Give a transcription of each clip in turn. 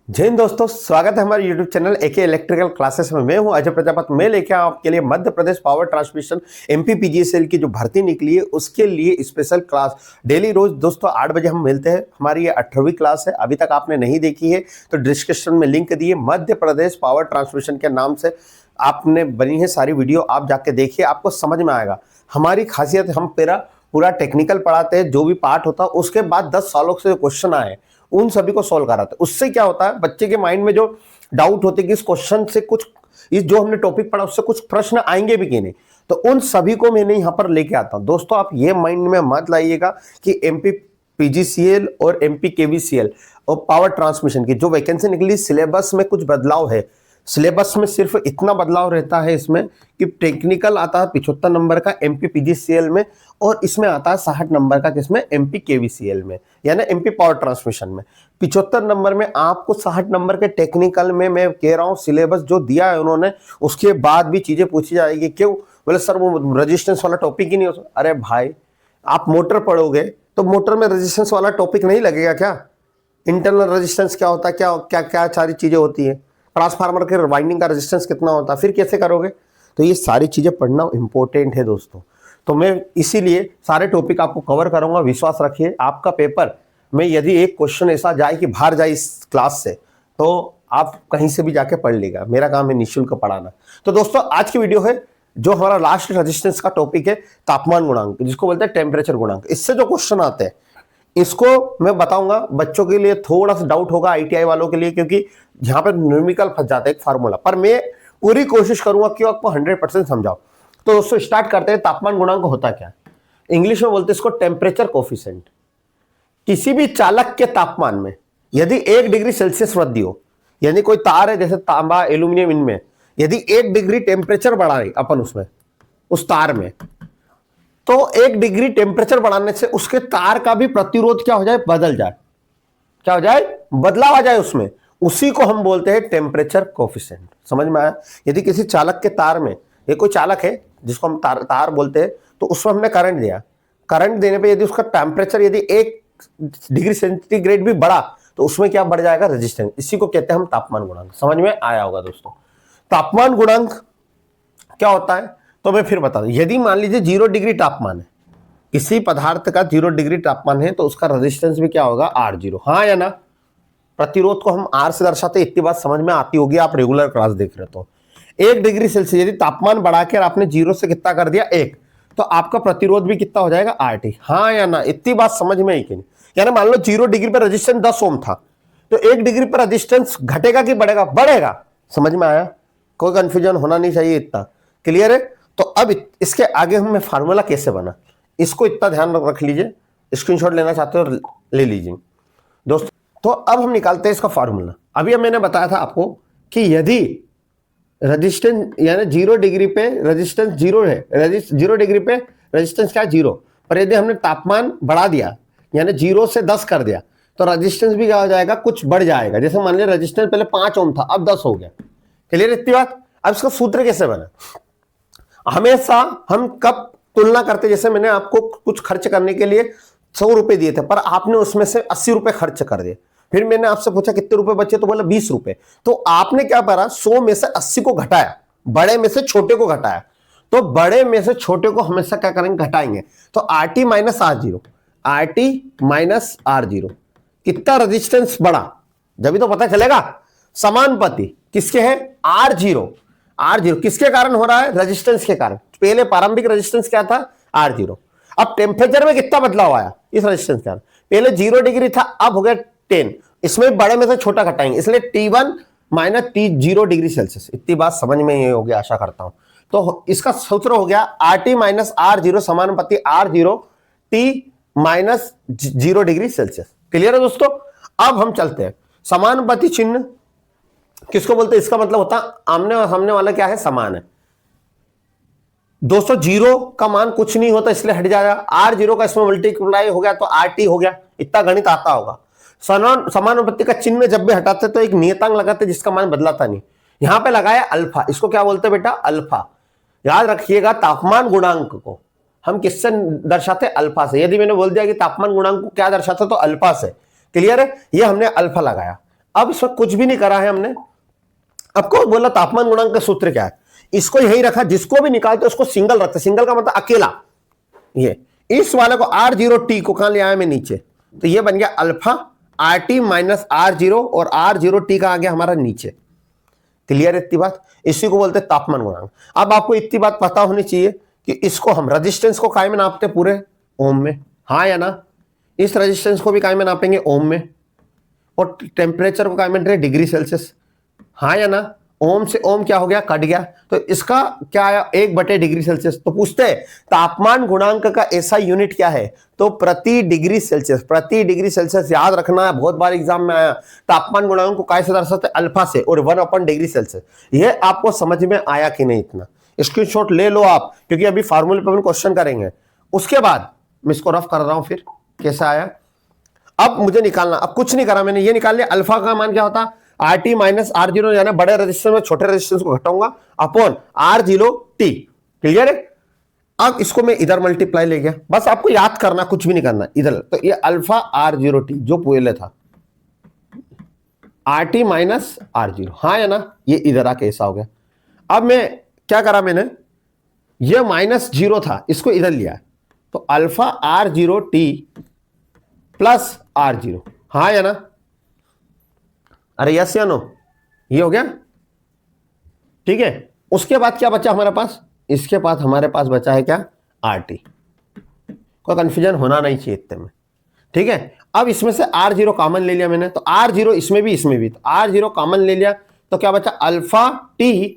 जय हिंद दोस्तों, स्वागत है हमारे YouTube channel AK electrical classes में। मैं हूं अजय प्रजापति। मैं लेके आया आपके लिए मध्य प्रदेश पावर ट्रांसमिशन एमपीपीजीसीएल की जो भर्ती निकली है उसके लिए स्पेशल क्लास। डेली रोज दोस्तों 8 बजे हम मिलते हैं। हमारी ये 18वीं क्लास है। अभी तक आपने नहीं देखी है तो डिस्क्रिप्शन में लिंक दिए, मध्य प्रदेश पावर ट्रांसमिशन के नाम से आपने बनी है सारी वीडियो, आप जाके देखिए, आपको समझ में आएगा। हमारी खासियत, हम पूरा टेक्निकल पढ़ाते हैं। जो भी पार्ट होता है उसके बाद 10 सालों से क्वेश्चन आए उन सभी को सोल्व कराते हैं। उससे क्या होता है, बच्चे के माइंड में जो डाउट होते कि इस क्वेश्चन से कुछ, इस जो हमने टॉपिक पढ़ा उससे कुछ प्रश्न आएंगे भी कि नहीं, तो उन सभी को मैंने यहाँ पर लेके आता हूँ। दोस्तों आप ये माइंड में मत लाइएगा कि एमपी पीजीसीएल और एमपी केवीसीएल और पावर ट्रांसमिशन की जो वैकेंसी निकली सिलेबस में कुछ बदलाव है। सिलेबस में सिर्फ इतना बदलाव रहता है इसमें कि टेक्निकल आता है 75 नंबर का एमपी पीजीसीएल में, और इसमें आता है 60 नंबर का किसमें, एमपी केवीसीएल में, यानी एमपी पावर ट्रांसमिशन में। 75 नंबर में आपको 60 नंबर के टेक्निकल में मैं कह रहा हूँ सिलेबस जो दिया है उन्होंने, उसके बाद भी चीजें पूछी जाएगी। क्यों बोले सर वो रेजिस्टेंस वाला टॉपिक ही नहीं हो। अरे भाई, आप मोटर पढ़ोगे तो मोटर में रेजिस्टेंस वाला टॉपिक नहीं लगेगा क्या? इंटरनल रेजिस्टेंस क्या होता है, क्या क्या क्या सारी चीजें होती है, ट्रांसफार्मर के वाइंडिंग का रेजिस्टेंस कितना होता है, फिर कैसे करोगे? तो ये सारी चीजें पढ़ना इंपॉर्टेंट है दोस्तों। तो मैं इसीलिए सारे टॉपिक आपको कवर करूंगा। विश्वास रखिए, आपका पेपर में यदि एक क्वेश्चन ऐसा जाए कि बाहर जाए इस क्लास से, तो आप कहीं से भी जाके पढ़ लेगा। मेरा काम है निःशुल्क पढ़ाना। तो दोस्तों आज की वीडियो है जो हमारा लास्ट रेजिस्टेंस का टॉपिक है, तापमान गुणांक, जिसको बोलते हैं टेम्परेचर गुणांक। इससे जो क्वेश्चन आते हैं इसको मैं बताऊंगा। बच्चों के लिए थोड़ा सा डाउट होगा, आईटीआई वालों के लिए, क्योंकि यहाँ पे न्यूमेरिकल फंस जाता है एक फार्मूला पर। मैं पूरी कोशिश करूंगा कि आपको 100% समझाओ। तो दोस्तों स्टार्ट करते हैं। तापमान गुणांक होता क्या? इंग्लिश में बोलते हैं इसको टेम्परेचर कोफिशिएंट। किसी भी चालक के तापमान में यदि 1 डिग्री सेल्सियस वृद्धि हो, यानी कोई तार है जैसे तांबा एल्यूमिनियम, इनमें यदि 1 डिग्री टेम्परेचर बढ़ाए अपन उसमें उस तार में, तो 1 डिग्री टेम्परेचर बढ़ाने से उसके तार का भी प्रतिरोध क्या हो जाए, बदल जाए। क्या हो जाए? बदलाव आ जाए उसमें। उसी को हम बोलते हैं टेम्परेचर कोफिशिएंट। समझ में आया? यदि किसी चालक के तार में, ये कोई चालक है जिसको हम तार बोलते हैं, तो उसमें हमने करंट दिया। करंट देने पे यदि उसका टेम्परेचर यदि 1 डिग्री सेंटीग्रेड भी बढ़ा तो उसमें क्या बढ़ जाएगा, रेजिस्टेंस। इसी को कहते हैं हम तापमान गुणांक। समझ में आया होगा दोस्तों। तापमान गुणांक क्या होता है तो मैं फिर बता दूं। यदि मान लीजिए 0 डिग्री तापमान है, किसी पदार्थ का 0 डिग्री तापमान है, तो उसका रेजिस्टेंस भी क्या होगा, R0। हाँ या ना? प्रतिरोध को हम R से दर्शाते। इतनी बात समझ में आती होगी, आप रेगुलर क्लास देख रहे तो। 1 डिग्री सेल्सियस यदि तापमान बढ़ाकर आपने 0 से कितना कर दिया, 1, तो आपका प्रतिरोध भी कितना हो जाएगा, RT। हाँ या ना? इतनी बात समझ में आई कि नहीं? यानी मान लो 0 डिग्री पर रेजिस्टेंस 10 ओम था, तो 1 डिग्री पर रेजिस्टेंस घटेगा कि बढ़ेगा? बढ़ेगा। समझ में आया? कोई कंफ्यूजन होना नहीं चाहिए। इतना क्लियर है? तो अब इसके आगे हमें फार्मूला कैसे बना, इसको इतना ध्यान रख लीजिए। स्क्रीनशॉट लेना चाहते हो ले लीजिए दोस्तों। तो अब हम निकालते हैं इसका फार्मूला। अभी मैंने बताया था आपको कि यदि रेजिस्टेंस यानी 0 डिग्री पे रेजिस्टेंस 0 है, 0 डिग्री पे रेजिस्टेंस क्या है, 0, पर यदि हमने तापमान बढ़ा दिया यानी 0 से 10 कर दिया, तो रेजिस्टेंस भी क्या हो जाएगा, कुछ बढ़ जाएगा। जैसे मान लिया रेजिस्टेंस पहले 5 ओम था, अब 10 हो गया। क्लियर इतनी बात? अब इसका सूत्र कैसे बना? हमेशा हम कब तुलना करते, जैसे मैंने आपको कुछ खर्च करने के लिए 100 रुपए दिए थे, पर आपने उसमें से 80 रुपए खर्च कर दिए। फिर मैंने आपसे पूछा कितने रुपए बचे, तो बोला 20 रुपए। तो आपने क्या करा, 100 में से 80 को घटाया, बड़े में से छोटे को घटाया। तो बड़े में से छोटे को हमेशा क्या करेंगे, घटाएंगे। तो RT minus R0, RT minus R0, कितना रेजिस्टेंस बढ़ा, जब भी तो पता चलेगा। समानुपाती किसके है, R0। R0 किसके कारण हो रहा है, रेजिस्टेंस के कारण। पहले प्रारंभिक रेजिस्टेंस क्या था, R0। अब टेम्परेचर में कितना बदलाव आया इस रेजिस्टेंस के कारण। पहले 0 डिग्री था, अब हो गया 10। इसमें बड़े में से छोटा घटाएंगे, इसलिए T1 minus T0 degree Celsius. इतनी बात समझ में ये हो गया, आशा करता हूं। तो इसका सूत्र हो गया RT माइनस R0 समानुपाती R0 T minus 0 degree Celsius. Clear है दोस्तों? अब हम चलते हैं। समानुपाती चिन्ह किसको बोलते हैं? इसका मतलब होता है आमने और सामने वाला क्या है, समान है। दोस्तों 0 का मान कुछ नहीं होता, इसलिए हट जाएगा। R0 का इसमें मल्टीप्लाई हो गया तो RT हो गया। इतना गणित आता होगा। समानुपाती का चिन्ह जब भी हटाते तो एक नियतांक लगाते जिसका मान बदलाता नहीं। यहां पे लगाया अल्फा, इसको क्या बोलते हैं बेटा, अल्फा। याद रखिएगा, तापमान गुणांक को हम किससे दर्शाते, अल्फा से। यदि मैंने बोल दिया कि तापमान गुणांक को क्या दर्शाते, तो अल्फा से। क्लियर है? ये हमने अल्फा लगाया। अब इसमें कुछ भी नहीं करा है हमने। आपको बोला तापमान गुणांक का सूत्र क्या है, इसको यही रखा, जिसको भी निकालते उसको सिंगल रखते, सिंगल का मतलब अकेला। ये इस वाले को R0T को कहां ले आया मैं नीचे, तो ये बन गया अल्फा RT माइनस R0 और R0T का आ गया हमारा नीचे। क्लियर है इतनी बात, इसी को बोलते हैं तापमान गुणांक। अब आपको इतनी बात पता होनी चाहिए कि इसको हम रेजिस्टेंस को काय में नापते पूरे ओम में, हाँ या ना, इस रेजिस्टेंस को भी काय में नापेंगे ओम में, और टेम्परेचर को काय में डिग्री सेल्सियस, हाँ या ना। ओम से ओम क्या हो गया, कट गया, तो इसका क्या आया 1/डिग्री सेल्सियस। तो पूछते हैं तापमान गुणांक का ऐसा यूनिट क्या है, तो प्रति डिग्री सेल्सियस। प्रति डिग्री सेल्सियस याद रखना है, बहुत बार एग्जाम में आया। तापमान गुणांक को कैसे दर्शाते हैं, अल्फा से, और 1/डिग्री सेल्सियस। ये आपको समझ में आया कि नहीं, इतना स्क्रीनशॉट ले लो आप, क्योंकि अभी फार्मूले पर क्वेश्चन करेंगे। उसके बाद मैं इसको रफ कर रहा हूं, फिर कैसा आया। अब मुझे निकालना, अब कुछ नहीं करा मैंने, ये निकाल लिया अल्फा का मान क्या होता, RT माइनस R0, यानी बड़े रेजिस्टेंस में छोटे रेजिस्टेंस को घटाऊंगा अपॉन R0T। क्लियर है। अब इसको मैं इधर मल्टीप्लाई ले गया, बस आपको याद करना, कुछ भी नहीं करना इधर। तो ये अल्फा R0T जो पहले था RT माइनस R0, हाँ या ना, ये इधर आके ऐसा हो गया। अब मैं क्या करा मैंने, ये -0 था, इसको इधर लिया, तो अल्फा R0T प्लस R0, हाँ या ना। अरे यस या नो, ये हो गया। ठीक है, उसके बाद क्या बचा हमारे पास, इसके बाद हमारे पास बचा है क्या, RT। कोई कंफ्यूजन होना नहीं चाहिए इतने में। ठीक है, अब इसमें से R0 कॉमन ले लिया मैंने, तो R0 इसमें भी तो R0 कॉमन ले लिया, तो क्या बचा अल्फा T,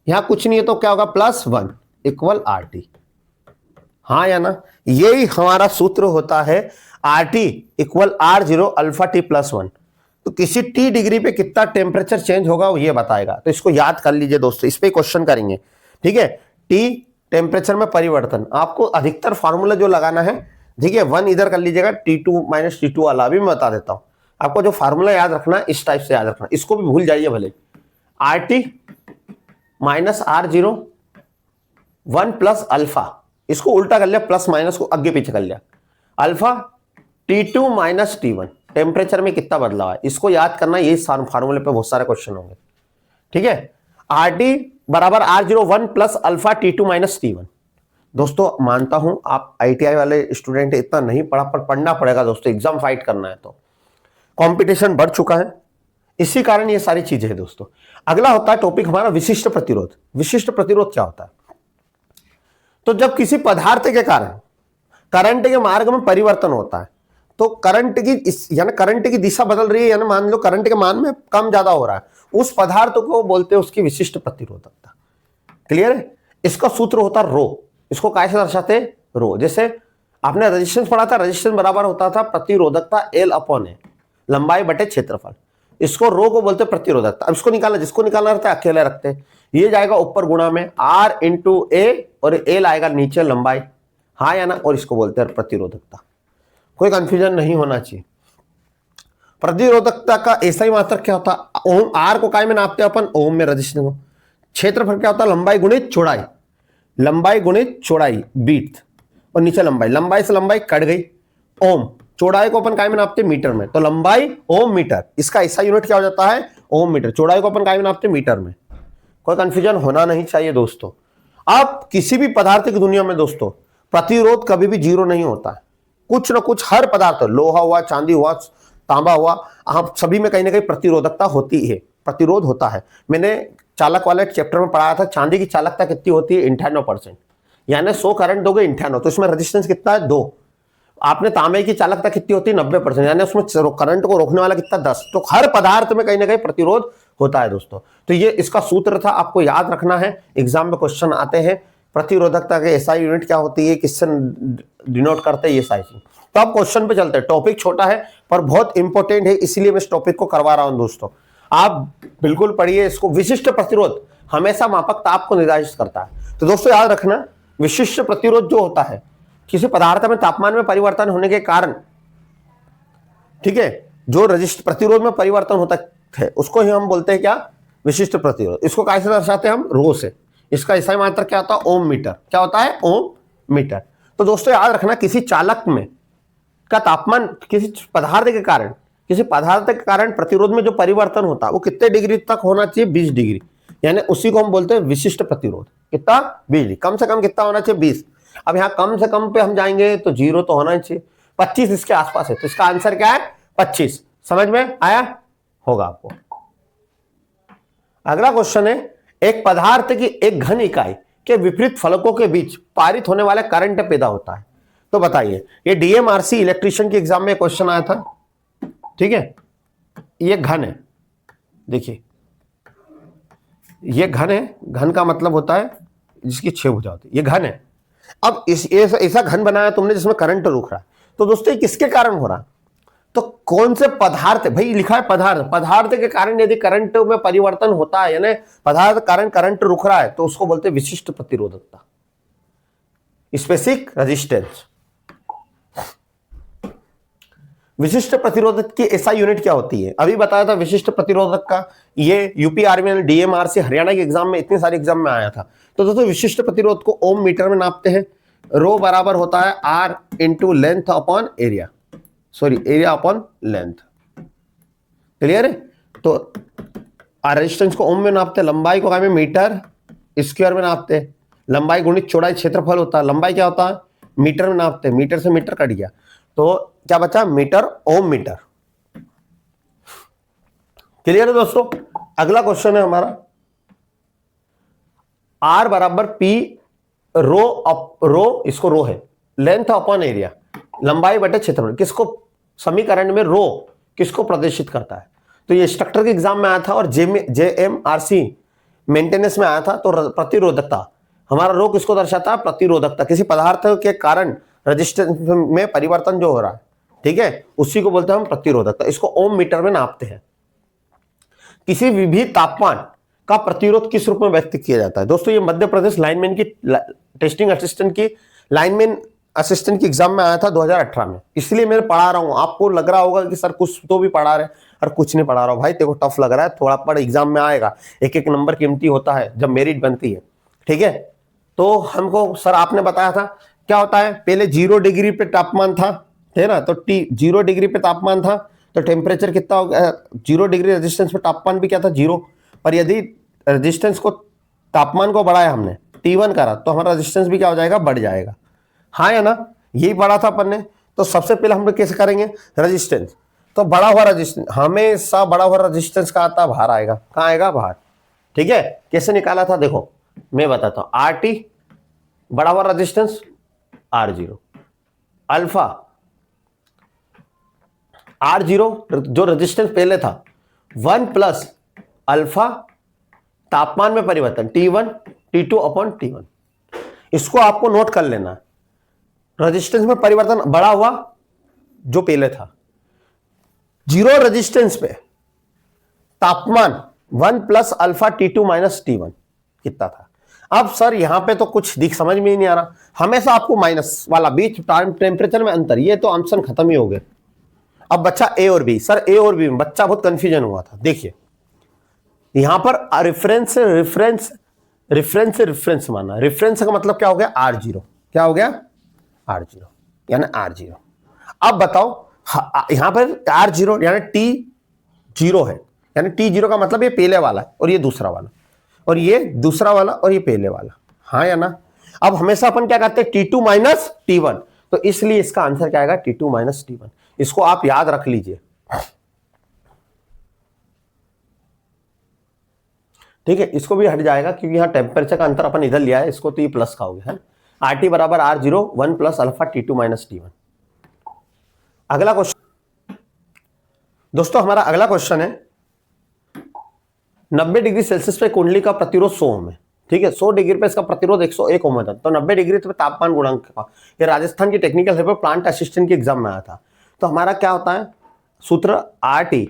यहां कुछ नहीं है तो क्या होगा +1 इक्वल RT, हाँ या ना। यही हमारा सूत्र होता है, RT equal R0 alpha T +1। तो किसी T डिग्री पे कितना टेम्परेचर चेंज होगा वो ये बताएगा, तो इसको याद कर लीजिए दोस्तों, इस पे क्वेश्चन करेंगे। ठीक है, T टेम्परेचर में परिवर्तन, आपको अधिकतर फार्मूला जो लगाना है, ठीक है, 1 इधर कर लीजिएगा, T2 माइनस T2 वाला भी मैं बता देता हूं आपको। जो फार्मूला याद रखना है इस टाइप से याद रखना, इसको भी भूल जाइए भले। RT minus R0 1 plus alpha, इसको उल्टा कर लिया, प्लस माइनस को आगे पीछे कर लिया, alpha T2 minus T1, temperature में कितना बदलाव है, इसको याद करना। यही फार्मूले पे बहुत सारे क्वेश्चन होंगे। ठीक है, RT बराबर R0 1 plus alpha T2 minus T1। दोस्तों मानता हूं आप ITI वाले स्टूडेंट इतना नहीं पढ़ा, पर पढ़ना पड़ेगा दोस्तों, एग्जाम फाइट करना है तो। कंपटीशन बढ़ चुका है, इसी कारण ये सारी चीजें हैं दोस्तों। अगला होता है टॉपिक हमारा विशिष्ट प्रतिरोध। विशिष्ट प्रतिरोध क्या होता है, तो जब किसी पदार्थ के कारण करंट के मार्ग में परिवर्तन होता है, तो करंट की यानी करंट की दिशा बदल रही है, यानी मान लो करंट के मान में कम ज्यादा हो रहा है, उस पदार्थ को बोलते हैं उसकी विशिष्ट प्रतिरोधकता। क्लियर है। इसका सूत्र होता है रो, इसको कैसे दर्शाते हैं, रो। जैसे आपने रेजिस्टेंस पढ़ा था, रेजिस्टेंस बराबर होता था प्रतिरोधकता L/A, लंबाई बटे क्षेत्रफल। इसको रो को बोलते प्रतिरोधकता। अब इसको निकालना, जिसको निकालना रहता है अकेले रखते हैं, ये जाएगा ऊपर गुणा में R × A और L आएगा नीचे लंबाई, हाँ या ना, और इसको बोलते हैं प्रतिरोधकता। कोई कंफ्यूजन नहीं होना चाहिए। प्रतिरोधकता का ऐसा ही मात्रक क्या होता है, ओम। R को काय में नापते हैं अपन, ओम में रेजिस्टेंस। क्षेत्रफल क्या होता है, लंबाई गुणित चौड़ाई, लंबाई गुणित चौड़ाई बीट, और नीचे लंबाई, लंबाई से लंबाई कट गई, ओम। चौड़ाई को अपन काय में नापते हैं, मीटर में, तो लंबाई ओम मीटर, इसका ऐसा यूनिट क्या हो जाता है, ओम मीटर। चौड़ाई को अपन काय में नापते हैं, मीटर में। कोई कंफ्यूजन होना नहीं चाहिए दोस्तों। अब किसी भी पदार्थ की दुनिया में दोस्तों प्रतिरोध कभी भी 0 नहीं होता है, कुछ ना कुछ हर पदार्थ, लोहा हुआ, चांदी हुआ, तांबा हुआ, आप सभी में कहीं ना कहीं प्रतिरोधकता होती है, प्रतिरोध होता है। मैंने चालक वाले चैप्टर में पढ़ाया था, चांदी की चालकता कितनी होती है, 98%, यानी 100 करंट दोगे 98, तो इसमें रेजिस्टेंस कितना है, 2। आपने तांबे की चालकता कितनी होती है, 90%, यानी उसमें करंट को रोकने वाला कितना, 10। तो हर पदार्थ में कहीं ना कहीं प्रतिरोध होता है दोस्तों। तो ये इसका सूत्र था, आपको याद रखना है, एग्जाम में क्वेश्चन आते हैं। प्रतिरोधकता के एसआई यूनिट क्या होती है, किससे डिनोट करते हैं, ये सारी चीज। तो अब क्वेश्चन पे चलते हैं। टॉपिक छोटा है पर बहुत इंपॉर्टेंट है, इसलिए मैं इस टॉपिक को करवा रहा हूं दोस्तों। आप बिल्कुल पढ़िए इसको। विशिष्ट प्रतिरोध हमेशा मापक ताप को निर्धारित करता है। तो दोस्तों याद रखना, विशिष्ट प्रतिरोध जो होता है किसी पदार्थ में तापमान में परिवर्तन होने के कारण, ठीक है, जो प्रतिरोध में परिवर्तन होता है उसको ही हम बोलते हैं क्या, विशिष्ट प्रतिरोध। इसको कैसे दर्शाते हैं हम, रो से। इसका ऐसा मात्रक क्या होता है, ओम मीटर। क्या होता है, ओम मीटर। तो दोस्तों याद रखना, किसी चालक में का तापमान किसी पदार्थ के कारण किसी पदार्थ के कारण प्रतिरोध में जो परिवर्तन होता है वो कितने डिग्री तक होना चाहिए? 20 डिग्री, यानी उसी को हम बोलते हैं विशिष्ट प्रतिरोध। कितना? 20 डिग्री। कम से कम कितना होना चाहिए? 20। अब यहाँ कम से कम पे हम जाएंगे तो 0 तो होना ही चाहिए, 25 इसके आसपास है, तो इसका आंसर क्या है? 25। समझ में आया होगा आपको। अगला क्वेश्चन है, एक पदार्थ की एक घन इकाई के विपरीत फलकों के बीच पारित होने वाला करंट पैदा होता है। तो बताइए, ये डीएमआरसी इलेक्ट्रीशियन के एग्जाम में क्वेश्चन आया था, ठीक है। ये घन है, देखिए ये घन है, घन का मतलब होता है जिसकी 6 भुजा होती है, ये घन है। अब ऐसा घन बनाया तुमने जिसमें करंट रुक रहा है, तो दोस्तों ये किसके कारण हो रहा है? तो कौन से पदार्थ, भाई लिखा है पदार्थ, पदार्थ के कारण यदि करंट में परिवर्तन होता है, यानी पदार्थ कारण करंट रुक रहा है, तो उसको बोलते हैं विशिष्ट प्रतिरोधकता, स्पेसिफिक रेजिस्टेंस। विशिष्ट प्रतिरोधक की एसआई यूनिट क्या होती है? अभी बताया था विशिष्ट प्रतिरोधक का, ये यूपी आर्मी डीएमआरसी हरियाणा के एग्जाम में, इतने सारे एग्जाम में आया था। तो दोस्तों विशिष्ट प्रतिरोध को ओम मीटर में नापते हैं। रो बराबर होता है R into length upon area, sorry area upon length. Clear है? तो रेजिस्टेंस को ओम में नापते हैं, लंबाई को में मीटर स्क्वायर में नापते हैं। लंबाई गुणित चौड़ाई क्षेत्रफल होता है, लंबाई क्या होता है? मीटर में नापते हैं, मीटर से मीटर कट गया तो क्या बचा? मीटर, ओम मीटर। क्लियर है दोस्तों? अगला क्वेश्चन है हमारा, आर बराबर पी रो इसको रो है, लेंथ अपॉन एरिया, लंबाई बटे क्षेत्रफल, किसको समीकरण में रो किसको प्रदर्शित करता है? तो ये स्ट्रक्चर के एग्जाम में आया था और जेएमआरसी मेंटेनेंस में आया था। तो प्रतिरोधकता, हमारा रो किसको दर्शाता है? प्रतिरोधकता, किसी पदार्थ के कारण रेजिस्टेंस में परिवर्तन जो हो रहा है, ठीक है, उसी को बोलते हैं हम प्रतिरोधकता। इसको ओम मीटर में नापते हैं। किसी भी तापमान का प्रतिरोध किस रूप में व्यक्त किया जाता है? दोस्तों ये मध्य प्रदेश लाइनमैन की टेस्टिंग असिस्टेंट की लाइनमैन असिस्टेंट की एग्जाम में आया था 2018 में, इसलिए मैं पढ़ा रहा हूं। आपको लग रहा होगा कि सर कुछ तो भी पढ़ा रहे और कुछ नहीं पढ़ा रहा हूं। भाई तेरे को टफ लग रहा है थोड़ा, पर एग्जाम में आएगा, एक एक नंबर कीमती होता है जब मेरिट बनती है, ठीक है। तो हमको सर आपने बताया था क्या होता है, पहले 0 डिग्री पे तापमान था, है ना, तो 0 डिग्री पे तापमान था तो टेम्परेचर कितना हो गया? 0 डिग्री रेजिस्टेंस पे तापमान भी क्या था? 0। पर यदि रेजिस्टेंस को, तापमान को बढ़ाया हमने, T1 करा, तो हमारा रेजिस्टेंस भी क्या हो जाएगा? बढ़ जाएगा। हाँ या ना? यही पढ़ा था अपन ने। तो सबसे पहले हम लोग कैसे करेंगे? रेजिस्टेंस, तो बढ़ा हुआ रेजिस्टेंस, हमेशा बढ़ा हुआ रेजिस्टेंस का आता बाहर आएगा। कहाँ आएगा? बाहर, ठीक है। कैसे निकाला था देखो मैं बताता हूं। RT बढ़ा हुआ रेजिस्टेंस R0, अल्फा R0 जो रेजिस्टेंस पहले था 1 प्लस अल्फा तापमान में परिवर्तन T1 T2 अपॉन T1। इसको आपको नोट कर लेना। रेजिस्टेंस में परिवर्तन बढ़ा हुआ जो पहले था, 0 रेजिस्टेंस पे तापमान 1 plus alpha T2 minus T1 कितना था? अब सर यहां पे तो कुछ दिख समझ में ही नहीं आ रहा, हमेशा आपको माइनस वाला बीच टेम्परेचर में अंतर, ये तो ऑप्शन खत्म ही हो गए। अब बच्चा ए और बी। सर ए और बी में बच्चा बहुत कंफ्यूजन हुआ था। देखिए यहां पर रेफरेंस रेफरेंस रेफरेंस रेफरेंस माना, रेफरेंस का मतलब क्या हो गया? R0। क्या हो गया? R0 यानी R0। अब बताओ यहां पर R0 यानी T0 है, यानी T0 का मतलब ये पहले वाला है और ये दूसरा वाला, और ये दूसरा वाला और ये पहले वाला। हाँ या ना? अब हमेशा अपन क्या करते हैं? T2 माइनस T1, तो इसलिए इसका आंसर क्या आएगा? T2 minus T1। इसको आप याद रख लीजिए, ठीक है। इसको भी हट जाएगा क्योंकि यहां टेम्परेचर का अंतर अपन इधर लिया है, इसको तो ये प्लस का हो गया है। RT बराबर R0 1 plus alpha T2 minus T1। अगला क्वेश्चन दोस्तों, हमारा अगला क्वेश्चन है 90 डिग्री सेल्सियस पे कुंडली का प्रतिरोध 100 ओम है, ठीक है। 100 डिग्री पे इसका प्रतिरोध 101 ओम है, तो 90 डिग्री पे तापमान गुणांक का, ये राजस्थान की टेक्निकल हेल्पर प्लांट असिस्टेंट की एग्जाम में आया था। तो हमारा क्या होता है सूत्र? RT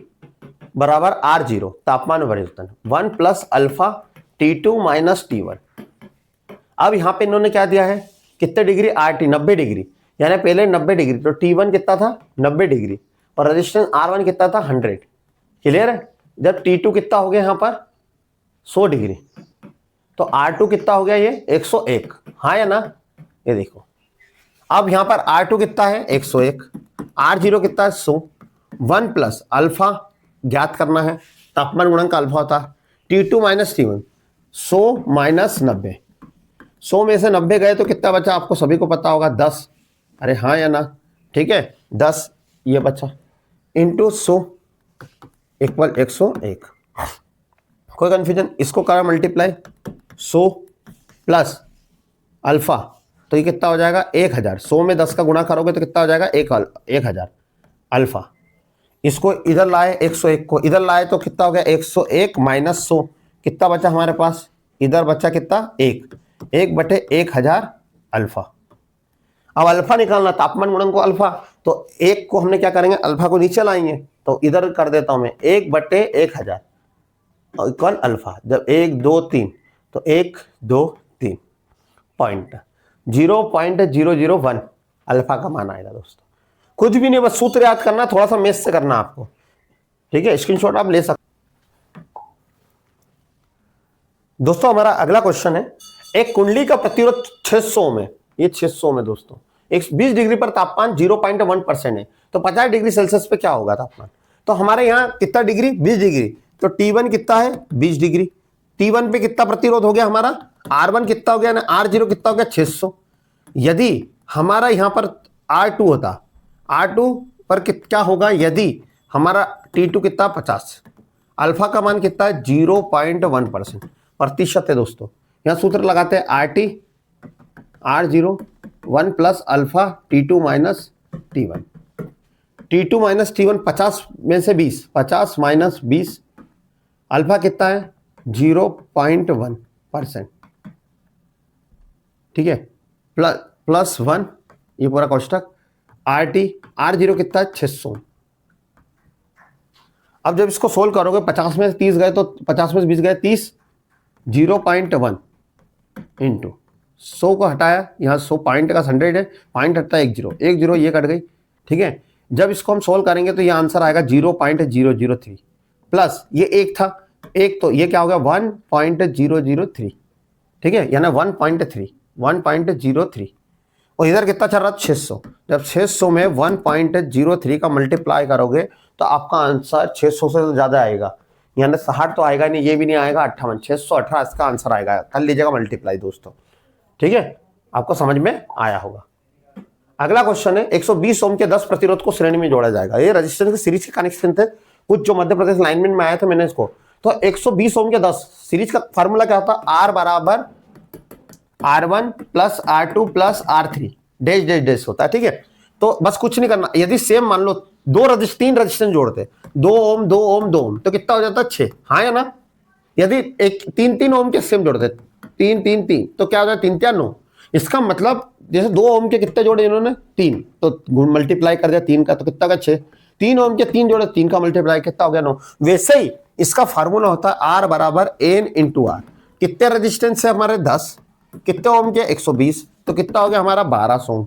बराबर R0 तापमान में परिवर्तन 1 plus alpha T2 minus T1। अब यहां पे इन्होंने क्या दिया है? कितने डिग्री? RT 90 डिग्री, यानी पहले 90 डिग्री, तो T1 कितना था? 90 डिग्री, और रेजिस्टेंस R1 कितना था? 100। क्लियर है? जब T2 कितना हो गया यहां पर? 100 डिग्री, तो R2 कितना हो गया? ये 101। हाँ या ना? ये देखो अब यहां पर R2 कितना है? 101, R0 कितना है? 100, 1 प्लस अल्फा ज्ञात करना है, तापमान गुणांक का अल्फा होता है, T2 माइनस T1, 100 माइनस 90, 100 में से 90 गए तो कितना बचा, आपको सभी को पता होगा 10, अरे हाँ या ना, ठीक है 10 ये बचा, इंटू 100 इक्वल 101। कोई कंफ्यूजन, इसको करा मल्टीप्लाई 100 प्लस अल्फा, तो ये कितना हो जाएगा 1000, 100 में 10 का गुणा करोगे तो कितना हो जाएगा 1000 अल्फा। इसको इधर लाए 101 को इधर लाए तो कितना हो गया 101 माइनस 100, कितना बचा हमारे पास, इधर बचा कितना 1 बटे 1000 अल्फा। अब अल्फा निकालना, तापमान गुणांक को अल्फा, तो 1 को हमने क्या करेंगे, अल्फा को नीचे लाएंगे, तो इधर कर देता हूं मैं 1 बटे 1000 इक्वल अल्फा। जब 1 2 3 तो 1 2 3 पॉइंट 0.001 अल्फा का मान आएगा दोस्तों। कुछ भी नहीं, बस सूत्र याद करना, थोड़ा सा मेथ से करना आपको, ठीक है, स्क्रीनशॉट आप ले सकते। दोस्तों हमारा अगला क्वेश्चन है, एक कुंडली का प्रतिरोध 600 में, ये 600 में दोस्तों, 20 डिग्री पर तापमान 0.1% है, तो 50 डिग्री सेल्सियस पे क्या होगा तापमान। तो हमारे यहाँ कितना डिग्री, 20 डिग्री, तो T1 कितना है 20 डिग्री, T1 पे कितना प्रतिरोध हो गया हमारा, R1 कितना हो गया ना, R0 कितना हो गया 600। यदि हमारा यहाँ पर R2 होता, R2 पर क्या होगा, यदि हमारा T2 कितना 50, अल्फा का मान कितना है 0.1% प्रतिशत है दोस्तों। यहाँ सूत्र लगाते हैं RT R0 1 plus alpha T2 minus T1, T2 minus T1 50 में से 20, 50 माइनस 20, अल्फा कितना है 0.1%, ठीक है, प्लस 1 ये पूरा कोष्टक, RT R0 कितना है 600। अब जब इसको सोल्व करोगे 50 में से 30 गए तो 50 में से 20 गए 30, 0.1 इंटू 100 को हटाया, यहाँ 100 पॉइंट का 100 है, पॉइंट हटता है 10 ये कट गई, ठीक है। जब इसको हम सोल्व करेंगे तो ये आंसर आएगा 0.003 प्लस ये एक था, एक तो ये क्या हो गया 1.003, ठीक है, यानी 1.03 और इधर कितना चल रहा है 600। जब 600 में 1.03 का मल्टीप्लाई करोगे तो आपका आंसर 600 से तो ज्यादा आएगा, यानी 60 तो आएगा नहीं, ये भी नहीं आएगा 58, 618 इसका आंसर आएगा। कर लीजिएगा मल्टीप्लाई दोस्तों, ठीक है, आपको समझ में आया होगा। अगला क्वेश्चन है, 120 ओम के 10 प्रतिरोध को श्रेणी में जोड़ा जाएगा। ये रजिस्टेंस के सीरीज के कनेक्शन थे, कुछ जो मध्य प्रदेश लाइनमेंट में आए थे मैंने इसको, तो 120 ओम के 10 सीरीज का फार्मूला क्या होता है, R बराबर R1 plus R2 plus R3 dash dash dash होता है, ठीक है। तो बस कुछ नहीं करना, यदि सेम मान लो 3 रजिस्टेंस जोड़ते 2 ओम 2 ओम 2 ओम तो कितना हो जाता है 6, हाँ या ना। यदि 3 ओम के सेम जोड़ते 3 तो क्या हो जाता है 3 3 9। इसका मतलब जैसे 2 ओम के कितने जोड़े इन्होंने 3, तो मल्टीप्लाई कर दिया 3 का तो कितना का 6, 3 ओम के 3 जोड़े 3 का मल्टीप्लाई कितना हो गया 9। वैसे ही इसका फार्मूला होता है R बराबर N इंटू R। कितने रजिस्टेंस है हमारे 10, कितने ओम के 120, तो कितना हो गया हमारा 1200 ओम।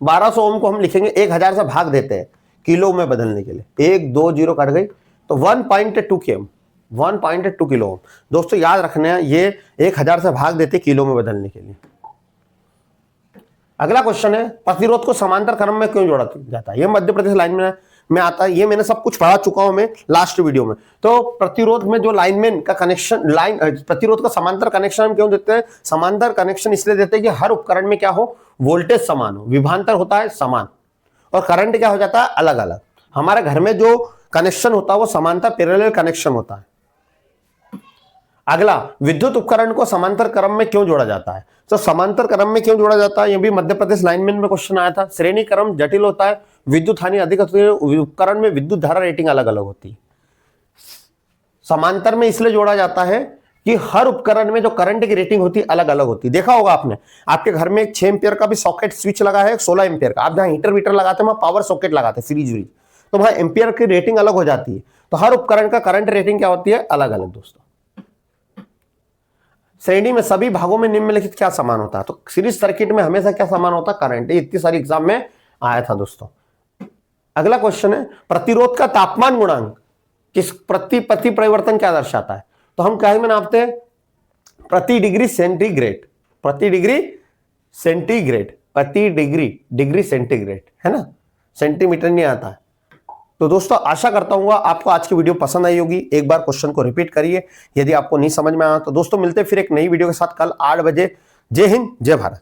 1200 ओम को हम लिखेंगे 1000 से भाग देते हैं किलो में बदलने के लिए, 1 2 0 कट गई तो 1.2 km 1.2 किलो ओम। दोस्तों याद रखना है ये 1000 से भाग देते किलो में बदलने के लिए। अगला क्वेश्चन है, प्रतिरोध को समांतर क्रम में क्यों जोड़ा जाता है। ये मध्य प्रदेश लाइन में आता है, ये मैंने सब कुछ पढ़ा चुका हूं मैं लास्ट वीडियो में। तो प्रतिरोध में जो लाइनमैन का कनेक्शन प्रतिरोध का समांतर कनेक्शन हम क्यों देते हैं, समांतर कनेक्शन इसलिए देते हैं कि हर उपकरण में क्या हो, वोल्टेज समान हो, विभवांतर होता है समान और करंट क्या हो जाता है अलग अलग। हमारे घर में जो कनेक्शन होता है वो समांतर पैरेलल कनेक्शन होता है। अगला, विद्युत उपकरण को समांतर क्रम में क्यों जोड़ा जाता है। तो समांतर क्रम में क्यों जोड़ा जाता है, ये भी मध्य प्रदेश लाइनमैन में क्वेश्चन आया था। श्रेणी क्रम जटिल होता है, विद्युत हानि अधिक होती है, उपकरण में विद्युत धारा रेटिंग अलग अलग होती है। समांतर में इसलिए जोड़ा जाता है कि हर उपकरण में जो करंट की रेटिंग होती है अलग अलग होती है। देखा होगा आपने, आपके घर में एक 6 एम्पियर का भी सॉकेट स्विच लगा है, 16 एम्पियर का। आप जहां हीटर वीटर लगाते हैं वहां पावर सॉकेट लगाते हैं फ्रीज व्रीज, तो वहां एम्पियर की रेटिंग अलग हो जाती है। तो हर उपकरण का करंट रेटिंग क्या होती है अलग अलग दोस्तों। श्रेणी में सभी भागों में निम्नलिखित क्या समान होता है। तो सीरीज सर्किट में हमेशा क्या समान होता है, करंट। इतनी सारी एग्जाम में आया था दोस्तों। अगला क्वेश्चन है, प्रतिरोध का तापमान गुणांक किस प्रति परिवर्तन क्या दर्शाता है। तो हम क्या में नापते हैं, प्रति डिग्री सेंटीग्रेड, प्रति डिग्री सेंटीग्रेड, प्रति डिग्री सेंटीग्रेड, है ना। सेंटीमीटर नहीं आता है। तो दोस्तों आशा करता हूँ आपको आज की वीडियो पसंद आई होगी। एक बार क्वेश्चन को रिपीट करिए यदि आपको नहीं समझ में आया। तो दोस्तों मिलते फिर एक नई वीडियो के साथ कल 8 बजे। जय हिंद, जय भारत।